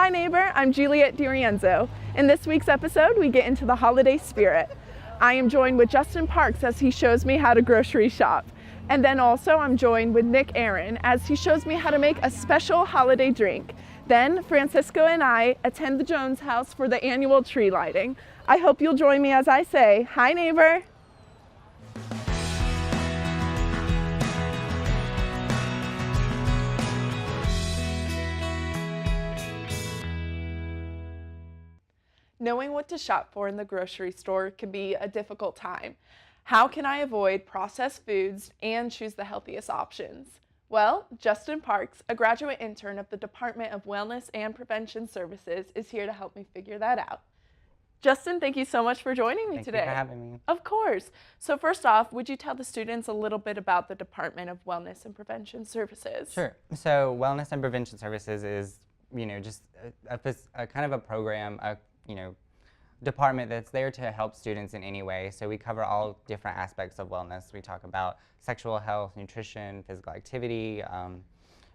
Hi neighbor, I'm Juliet DeRienzo. In this week's episode, we get into the holiday spirit. I am joined with Justin Parks as he shows me how to grocery shop. And then also I'm joined with Nick Aaron as he shows me how to make a special holiday drink. Then Francisco and I attend the Jones house for the annual tree lighting. I hope you'll join me as I say, hi neighbor. Knowing what to shop for in the grocery store can be a difficult time. How can I avoid processed foods and choose the healthiest options? Well, Justin Parks, a graduate intern of the Department of Wellness and Prevention Services, is here to help me figure that out. Justin, thank you so much for joining me today. Thank you for having me. Of course. So first off, would you tell the students a little bit about the Department of Wellness and Prevention Services? Sure. So Wellness and Prevention Services is, just a kind of a program, department that's there to help students in any way. So we cover all different aspects of wellness. We talk about sexual health, nutrition, physical activity,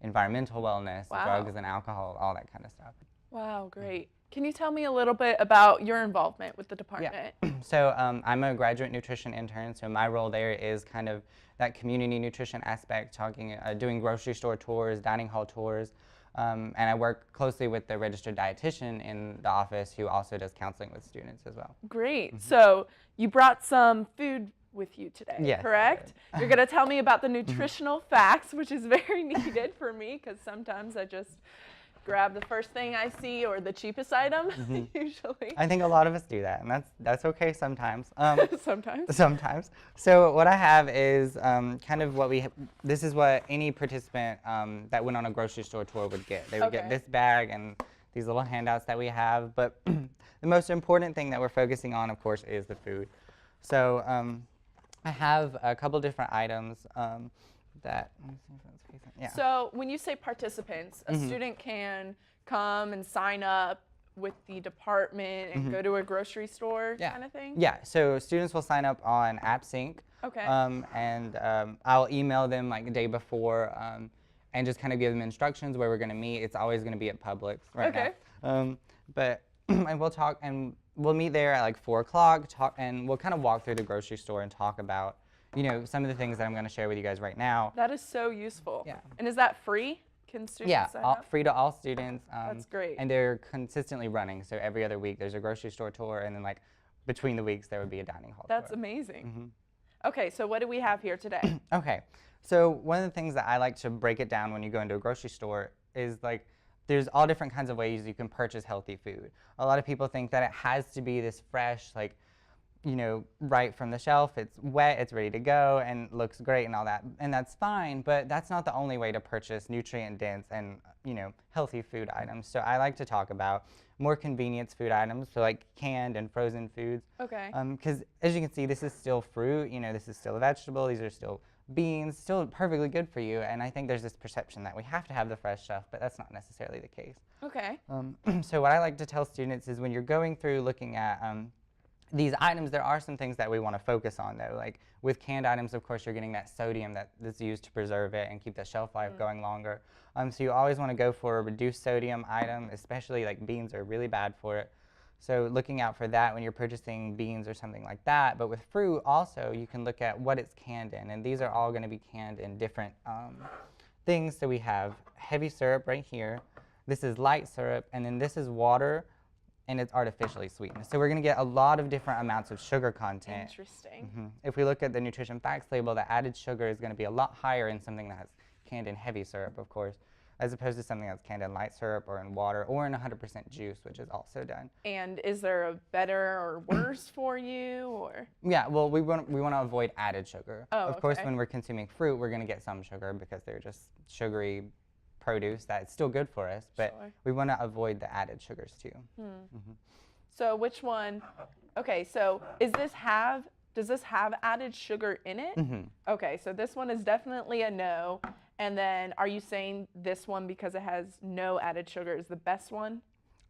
environmental wellness, drugs and alcohol, all that kind of stuff. Wow, great. Can you tell me a little bit about your involvement with the department? Yeah. So I'm a graduate nutrition intern, so my role there is kind of that community nutrition aspect, doing grocery store tours, dining hall tours, and I work closely with the registered dietitian in the office who also does counseling with students as well. Great. Mm-hmm. So you brought some food with you today, yes, correct? You're going to tell me about the nutritional facts, which is very needed for me because sometimes I just grab the first thing I see or the cheapest item, usually. I think a lot of us do that, and that's okay sometimes. Sometimes. So what I have is kind of this is what any participant that went on a grocery store tour would get. They would get this bag and these little handouts that we have, but the most important thing that we're focusing on, of course, is the food. So I have a couple different items that, let me see if that's facing, yeah. So when you say participants, a student can come and sign up with the department and go to a grocery store kind of thing? Yeah, so students will sign up on AppSync. Okay. And I'll email them like the day before and just kind of give them instructions where we're going to meet. It's always going to be at Publix right now. But and we'll talk, and we'll meet there at like 4 o'clock, and we'll kind of walk through the grocery store and talk about some of the things that I'm going to share with you guys right now. That is so useful. Yeah. And is that free? Can students sign up? Free to all students. That's great. And they're consistently running. So every other week there's a grocery store tour, and then like between the weeks there would be a dining hall That's tour. amazing. Okay, so what do we have here today? Okay, so one of the things that I like to break it down when you go into a grocery store is like there's all different kinds of ways you can purchase healthy food. A lot of people think that it has to be this fresh, like, right from the shelf, it's wet, it's ready to go, and looks great and all that, and that's fine, but that's not the only way to purchase nutrient-dense and, healthy food items. So I like to talk about more convenience food items, so like canned and frozen foods. Okay. Because as you can see, this is still fruit, this is still a vegetable, these are still beans, still perfectly good for you, and I think there's this perception that we have to have the fresh stuff, but that's not necessarily the case. Okay. So what I like to tell students is when you're going through looking at these items, there are some things that we want to focus on though. Like with canned items, of course, you're getting that sodium that's used to preserve it and keep the shelf life going longer. So you always want to go for a reduced sodium item, especially like beans are really bad for it. So looking out for that when you're purchasing beans or something like that. But with fruit also, you can look at what it's canned in, and these are all going to be canned in different things. So we have heavy syrup right here. This is light syrup, and then this is water, and it's artificially sweetened. So we're going to get a lot of different amounts of sugar content. Interesting. If we look at the nutrition facts label, the added sugar is going to be a lot higher in something that's canned in heavy syrup, of course, as opposed to something that's canned in light syrup or in water or in 100% juice, which is also done. And is there a better or worse for you, or? Yeah, well, we want to avoid added sugar. Oh, of course, when we're consuming fruit, we're going to get some sugar because they're just sugary produce that's still good for us, but we want to avoid the added sugars too. So which one? Okay, so does this have added sugar in it? Okay, so this one is definitely a no. And then are you saying this one, because it has no added sugar, is the best one?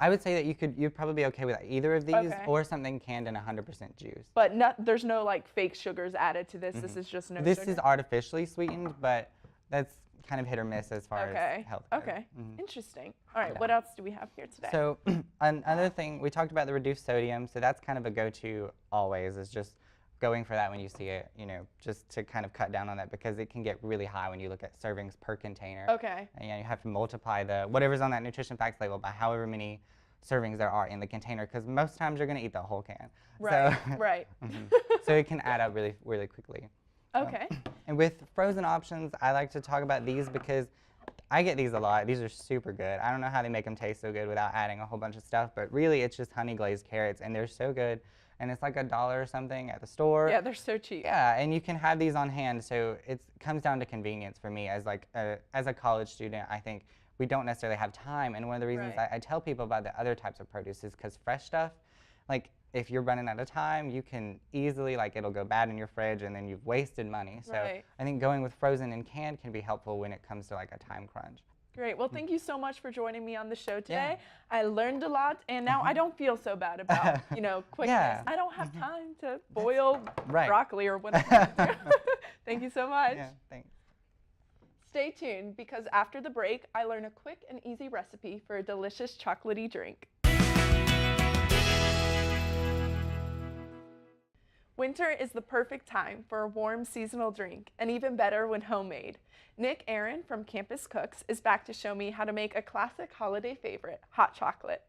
I would say that you'd probably be okay with either of these or something canned in 100% juice. But there's no like fake sugars added to this. This is just no sugar. This is artificially sweetened, but that's kind of hit or miss as far as health goes. Okay. Interesting. All right. Yeah. What else do we have here today? So another thing, we talked about the reduced sodium. So that's kind of a go-to always, is just going for that when you see it, you know, just to kind of cut down on that, because it can get really high when you look at servings per container. Okay. And you have to multiply the whatever's on that nutrition facts label by however many servings there are in the container, because most times you're going to eat the whole can. Right. So, Right. so it can add up really, really quickly. Okay. And with frozen options, I like to talk about these because I get these a lot. These are super good. I don't know how they make them taste so good without adding a whole bunch of stuff, but really it's just honey glazed carrots, and they're so good. And it's like $1 or something at the store. Yeah, they're so cheap. Yeah, and you can have these on hand, so it comes down to convenience for me as like as a college student. I think we don't necessarily have time, and one of the reasons I tell people about the other types of produce is because fresh stuff, like if you're running out of time, you can easily, like, it'll go bad in your fridge and then you've wasted money. So I think going with frozen and canned can be helpful when it comes to like a time crunch. Great. Well, thank you so much for joining me on the show today. Yeah. I learned a lot, and now I don't feel so bad about, you know, quickness. Yeah. I don't have time to boil Right. broccoli or whatever. Thank you so much. Yeah, thanks. Stay tuned, because after the break, I learn a quick and easy recipe for a delicious chocolatey drink. Winter is the perfect time for a warm seasonal drink, and even better when homemade. Nick Aaron from Campus Cooks is back to show me how to make a classic holiday favorite, hot chocolate.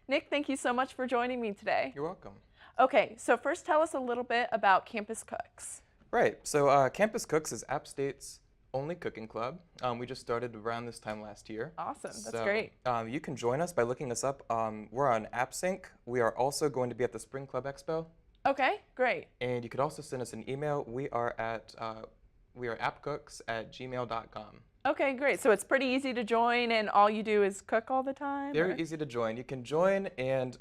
Nick, thank you so much for joining me today. You're welcome. Okay, so first tell us a little bit about Campus Cooks. Right, so Campus Cooks is App State's only cooking club. We just started around this time last year. Awesome, that's great. You can join us by looking us up. We're on AppSync. We are also going to be at the Spring Club Expo. Okay, great. And you could also send us an email. We are appcooks@gmail.com. Okay, great. So it's pretty easy to join, and all you do is cook all the time? Very easy to join. You can join, and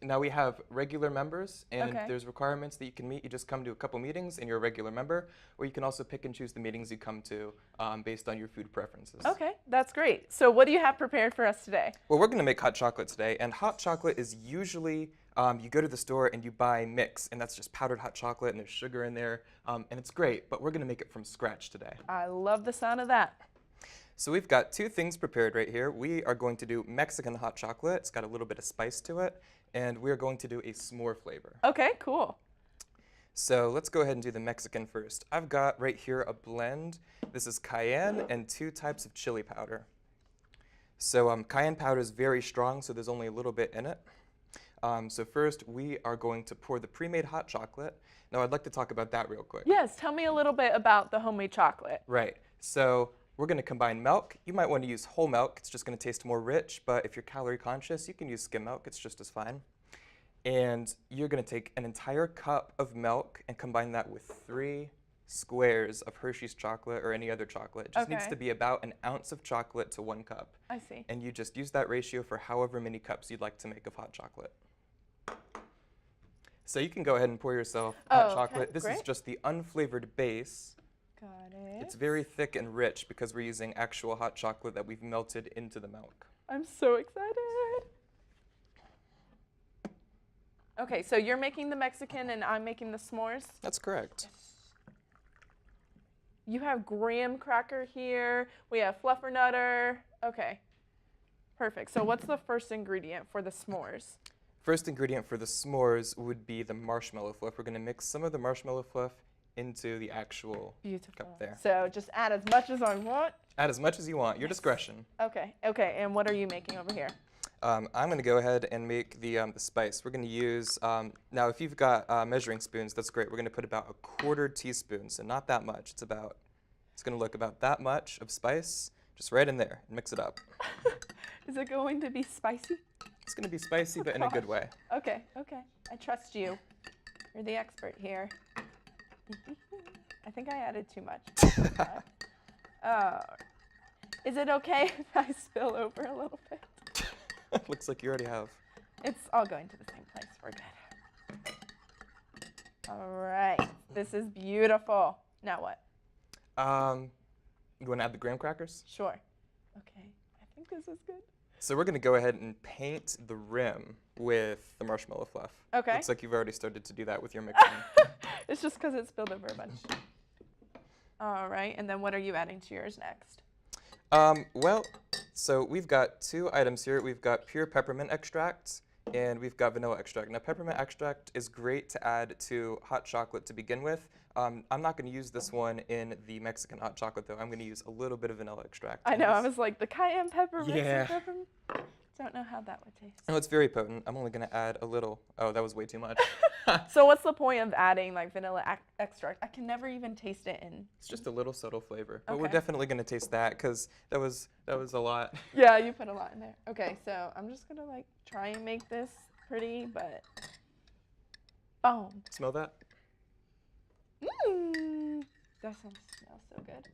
now we have regular members, and there's requirements that you can meet. You just come to a couple meetings, and you're a regular member, or you can also pick and choose the meetings you come to based on your food preferences. Okay, that's great. So what do you have prepared for us today? Well, we're going to make hot chocolate today, and hot chocolate is usually you go to the store and you buy mix, and that's just powdered hot chocolate, and there's sugar in there, and it's great, but we're going to make it from scratch today. I love the sound of that. So we've got two things prepared right here. We are going to do Mexican hot chocolate. It's got a little bit of spice to it, and we're going to do a s'more flavor. Okay, cool. So let's go ahead and do the Mexican first. I've got right here a blend. This is cayenne and 2 types of chili powder. So cayenne powder is very strong, so there's only a little bit in it. So first, we are going to pour the pre-made hot chocolate. Now, I'd like to talk about that real quick. Yes, tell me a little bit about the homemade chocolate. Right. So we're going to combine milk. You might want to use whole milk. It's just going to taste more rich, but if you're calorie conscious, you can use skim milk. It's just as fine. And you're going to take an entire cup of milk and combine that with 3 squares of Hershey's chocolate or any other chocolate. It just needs to be about an ounce of chocolate to 1 cup. I see. And you just use that ratio for however many cups you'd like to make of hot chocolate. So you can go ahead and pour yourself hot chocolate. This is just the unflavored base. Got it. It's very thick and rich because we're using actual hot chocolate that we've melted into the milk. I'm so excited. Okay, so you're making the Mexican and I'm making the s'mores? That's correct. You have graham cracker here. We have fluffernutter. Okay, perfect. So what's the first ingredient for the s'mores? First ingredient for the s'mores would be the marshmallow fluff. We're going to mix some of the marshmallow fluff into the actual cup there. So just add as much as I want? Add as much as you want, your discretion. Okay, and what are you making over here? I'm going to go ahead and make the spice. We're going to use, now if you've got measuring spoons, that's great. We're going to put about 1/4 teaspoon, so not that much. It's going to look about that much of spice, just right in there, and mix it up. Is it going to be spicy? It's going to be spicy, but in a good way. Okay, I trust you. You're the expert here. I think I added too much. Is it okay if I spill over a little bit? Looks like you already have. It's all going to the same place. We're good. All right. This is beautiful. Now what? You want to add the graham crackers? Sure. Okay. I think this is good. So we're going to go ahead and paint the rim with the marshmallow fluff. Okay. Looks like you've already started to do that with your mixing. It's just because it spilled over a bunch. All right. And then what are you adding to yours next? Well, so we've got 2 items here. We've got pure peppermint extract and we've got vanilla extract. Now, peppermint extract is great to add to hot chocolate to begin with. I'm not going to use this one in the Mexican hot chocolate, though. I'm going to use a little bit of vanilla extract. I know, I was like, the cayenne pepper, Yeah. Mexican pepper. Don't know how that would taste. Oh, it's very potent. I'm only going to add a little. Oh, that was way too much. So what's the point of adding like vanilla extract? I can never even taste it in. It's just a little subtle flavor. But we're Okay. definitely going to taste that because that was a lot. Yeah, you put a lot in there. Okay, so I'm just gonna like try and make this pretty, but boom. Smell that? Mmm. That smells so good.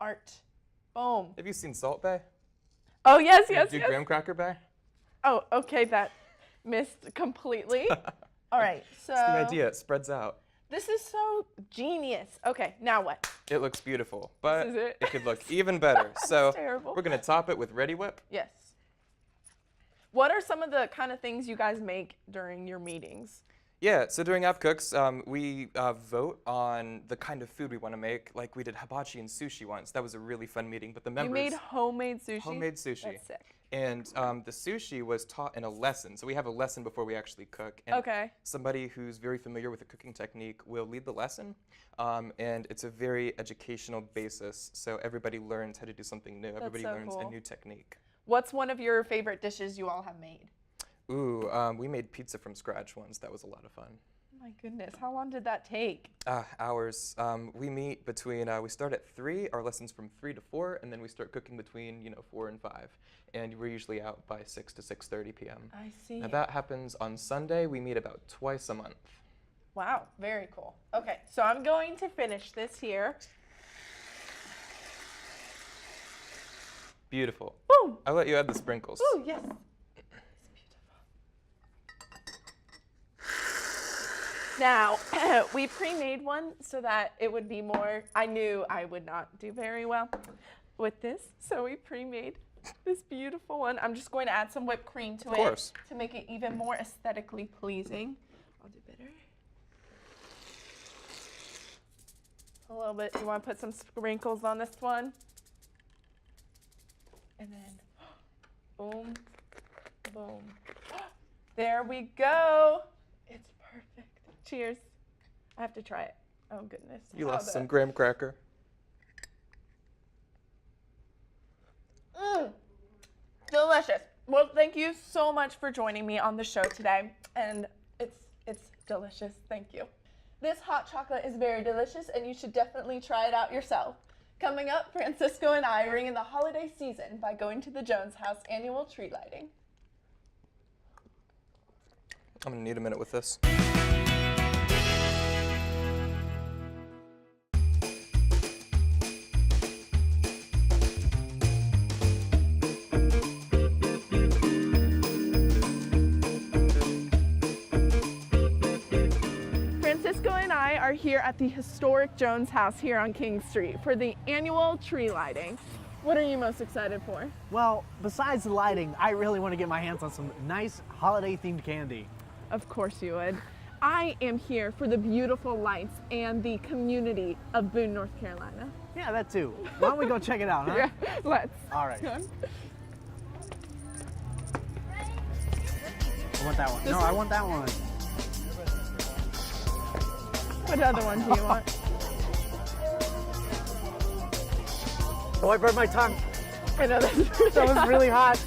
Art. Boom. Have you seen Salt Bay? Oh yes, yes, Do yes. graham cracker Bay? Oh, okay, that missed completely. All right, so It's the idea. It spreads out. this is so genius. Okay, now what? It looks beautiful, but is it? could look even better. So terrible. we're going to top it with Ready Whip. Yes. What are some of the kind of things you guys make during your meetings? Yeah, so during App Cooks, we vote on the kind of food we want to make. Like we did hibachi and sushi once. That was a really fun meeting. But the members You made homemade sushi? homemade sushi. That's sick. And the sushi was taught in a lesson. So we have a lesson before we actually cook. And Okay. somebody who's very familiar with the cooking technique will lead the lesson. And it's a very educational basis. So everybody learns how to do something new. Everybody so learns cool. a new technique. What's one of your favorite dishes you all have made? Ooh, we made pizza from scratch once. That was a lot of fun. Oh my goodness, how long did that take? Hours. We meet between, we start at 3, our lessons from 3 to 4, and then we start cooking between, 4 and 5. And we're usually out by 6 to 6:30 p.m. I see. Now that happens on Sunday. We meet about twice a month. Wow, very cool. Okay, so I'm going to finish this here. Beautiful. Boom! I'll let you add the sprinkles. Oh, yes. Now, we pre-made one so that it would be more, I knew I would not do very well with this, so we pre-made this beautiful one. I'm just going to add some whipped cream to Of course. it to make it even more aesthetically pleasing. I'll do bitter. A little bit, you want to put some sprinkles on this one? And then, boom, boom. There we go. It's perfect. Cheers. I have to try it. Oh, goodness. You How lost the- some graham cracker. Delicious. Well, thank you so much for joining me on the show today. And it's delicious. Thank you. This hot chocolate is very delicious, and you should definitely try it out yourself. Coming up, Francisco and I ring in the holiday season by going to the Jones House annual tree lighting. I'm gonna need a minute with this. Francisco and I are here at the historic Jones House here on King Street for the annual tree lighting. What are you most excited for? Well, besides the lighting, I really want to get my hands on some nice holiday-themed candy. Of course you would. I am here for the beautiful lights and the community of Boone, North Carolina. Yeah, that too. Why don't we go check it out, huh? Yeah, let's. All right. Go on. I want that one. This No, one? I want that one. What other one do you want? Oh, I burned my tongue. I know that's That was really hot.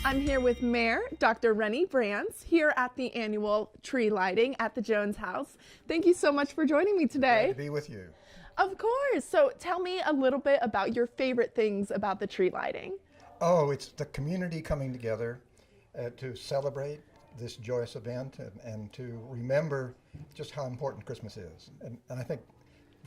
I'm here with Mayor Dr. Rennie Brands here at the annual tree lighting at the Jones House. Thank you so much for joining me Glad today. to be with you. Of course. So tell me a little bit about your favorite things about the tree lighting. Oh, it's the community coming together to celebrate this joyous event and to remember just how important Christmas is. And I think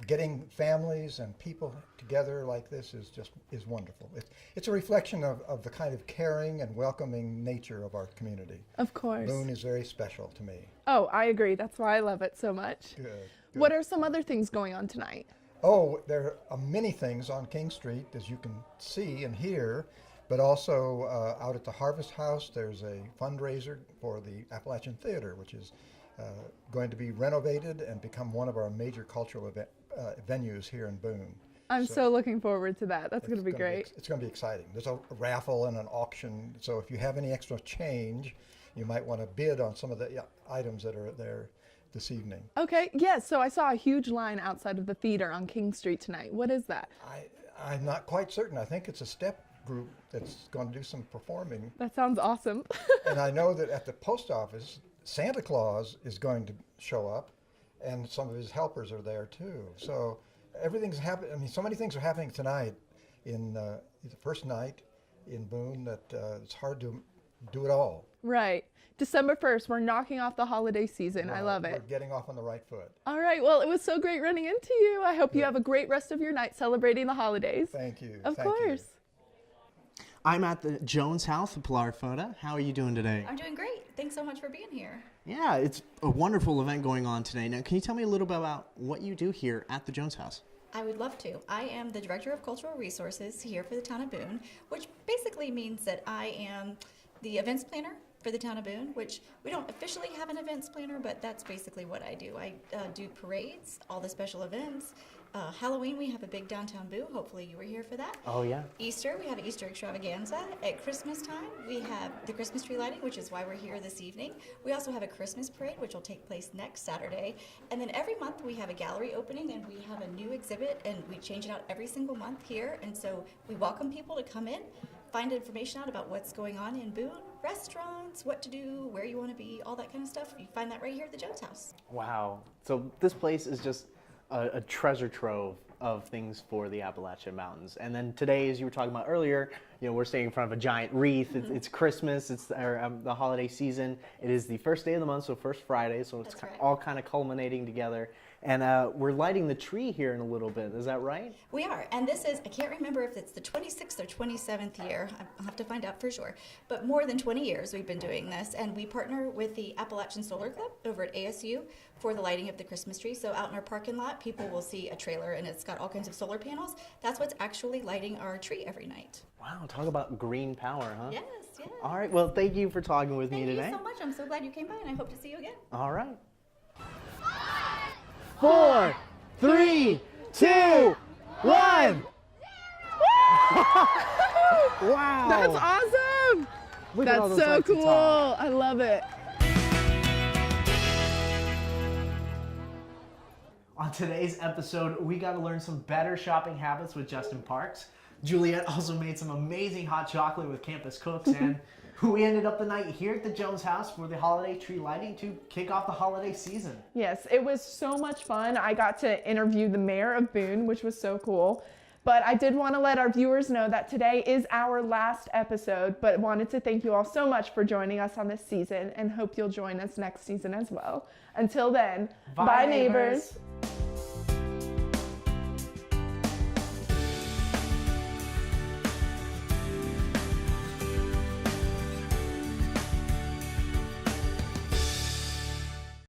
getting families and people together like this is wonderful. It's a reflection of the kind of caring and welcoming nature of our community. Of course. Boone is very special to me. Oh, I agree. That's why I love it so much. Good. What are some other things going on tonight? Oh, there are many things on King Street, as you can see and hear, but also out at the Harvest House, there's a fundraiser for the Appalachian Theater, which is going to be renovated and become one of our major cultural venues here in Boone. I'm so looking forward to that. That's going to be great. It's going to be exciting. There's a raffle and an auction, so if you have any extra change, you might want to bid on some of the items that are there this evening. Okay, yes, so I saw a huge line outside of the theater on King Street tonight. What is that? I'm not quite certain. I think it's a step group that's going to do some performing. That sounds awesome. And I know that at the post office, Santa Claus is going to show up, and some of his helpers are there too. So everything's happening. I mean, so many things are happening tonight in the first night in Boone that it's hard to do it all. Right. December 1st, we're knocking off the holiday season. I love it. We're getting off on the right foot. All right. Well, it was so great running into you. I hope you have a great rest of your night celebrating the holidays. Thank you. Of Thank you. course. I'm at the Jones House of Pilar Photo. How are you doing today? I'm doing great. Thanks so much for being here. Yeah, it's a wonderful event going on today. Now, can you tell me a little bit about what you do here at the Jones House? I would love to. I am the Director of Cultural Resources here for the town of Boone, which basically means that I am the events planner for the town of Boone, which we don't officially have an events planner, but that's basically what I do. I do parades, all the special events. Halloween, we have a big downtown Boone. Hopefully you were here for that. Oh, yeah. Easter, we have an Easter extravaganza. At Christmas time, we have the Christmas tree lighting, which is why we're here this evening. We also have a Christmas parade, which will take place next Saturday. And then every month we have a gallery opening and we have a new exhibit, and we change it out every single month here. And so we welcome people to come in, find information out about what's going on in Boone, restaurants, what to do, where you want to be, all that kind of stuff. You find that right here at the Jones House. Wow. So this place is just a treasure trove of things for the Appalachian Mountains. And then today, as you were talking about earlier, you know, we're standing in front of a giant wreath. It's Christmas. It's the holiday season. It is the first day of the month, so first Friday. So it's all kind of culminating together. And we're lighting the tree here in a little bit. Is that right? We are. And this is, I can't remember if it's the 26th or 27th year. I'll have to find out for sure. But more than 20 years we've been doing this. And we partner with the Appalachian Solar Club over at ASU for the lighting of the Christmas tree. So out in our parking lot, people will see a trailer and it's got all kinds of solar panels. That's what's actually lighting our tree every night. Wow, talk about green power, huh? Yes, yes. All right, well, thank you for talking with me today. Thank you so much. I'm so glad you came by, and I hope to see you again. All right. 4, 3, 2, 1. Wow. That's awesome. Look at all That's those so lights cool. atop. I love it. On today's episode, we got to learn some better shopping habits with Justin Parks. Juliet also made some amazing hot chocolate with campus cooks, and we ended up the night here at the Jones House for the holiday tree lighting to kick off the holiday season. Yes, it was so much fun. I got to interview the mayor of Boone, which was so cool. But I did want to let our viewers know that today is our last episode, but wanted to thank you all so much for joining us on this season and hope you'll join us next season as well. Until then, bye neighbors.